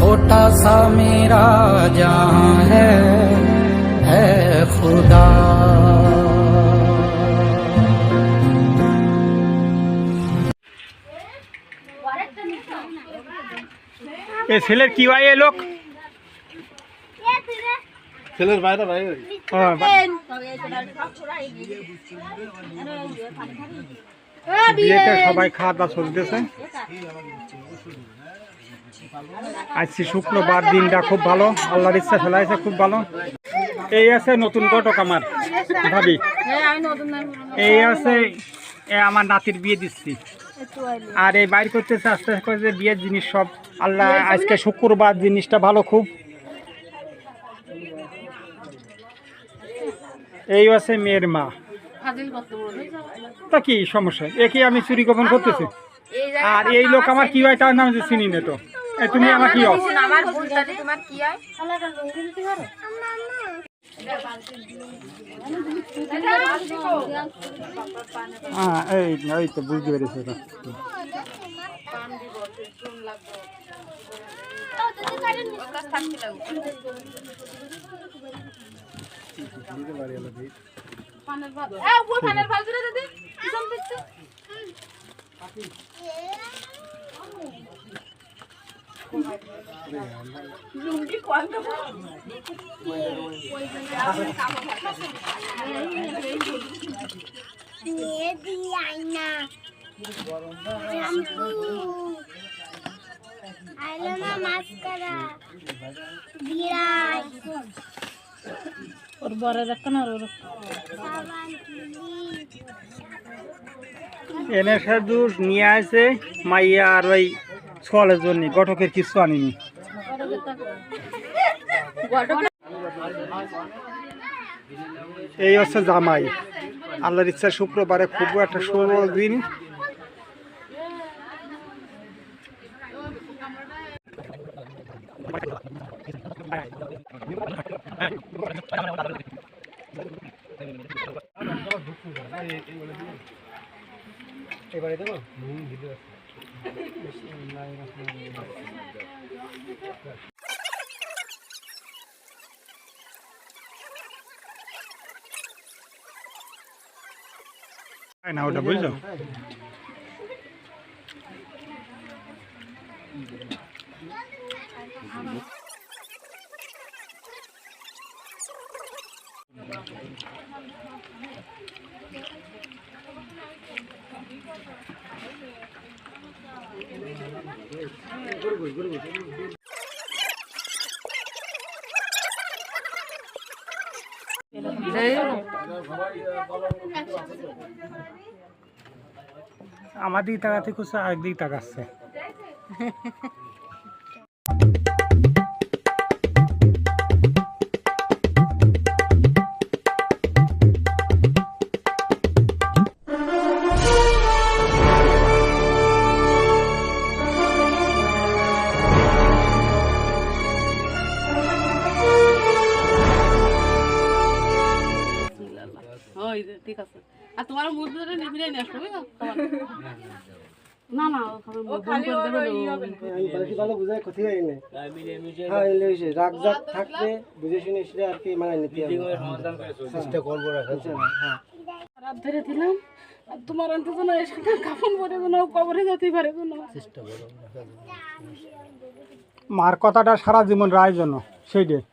छोटा सा मेरा जहां है खुदा। এ ছেলের কি হয় এ লোক? ছেলের বাইরে বাইরে বিয়েতে সবাই খাওয়া দাওয়া চলতেছে। আজকে শুক্রবার, দিনটা খুব ভালো, আল্লাহর ইচ্ছা ফেলাইছে খুব ভালো। এই আছে নতুন ঘটক আমার ভাবি, এই আছে আমার নাতির বিয়ে দিচ্ছি, আর এই বাইর করতেছে আস্তে আস্তে করে বিয়ের জিনিস সব। আল্লাহ আজকে শুক্রবার, জিনিসটা ভালো খুব। এই আছে মেয়ের মা। তা কি সমস্যা, একে আমি চুরি গোপন করতেছি। আর এই লোক আমার কি হয় তার নাম চিনি না তো। তুমি আমার কি হয়? হ্যাঁ এই তো বুঝতে পেরেছি। এনে শুধু নিয়ে আসে মাইয়া আর ওই ছলের জন্য, ঘটকের কিছু আনিনি। এই হচ্ছে জামাই। আল্লাহর ইচ্ছা শুক্রবারে খুব একটা শুভ দিন। এবারে দেবো না, ওটা বুঝলো। আমার দিকে তাকাতে করছে, আরেক দিকে তাকাচ্ছে। ঠিক আছে, আর তোমার মুরগি নিয়ে আসবো না না ভালো বুঝায় ক্ষতি হয় না। হ্যাঁ রাগ জাগ থাকবে, বুঝে শুনে সেটা আর কি মানে নিতে চেষ্টা করবো। রাত ধরে দিলাম তোমার অন্তত কাফন পরে কবরে যেতে পারে চেষ্টা করো। মার কথাটা সারা জীবন রায় জন্য সেইটাই।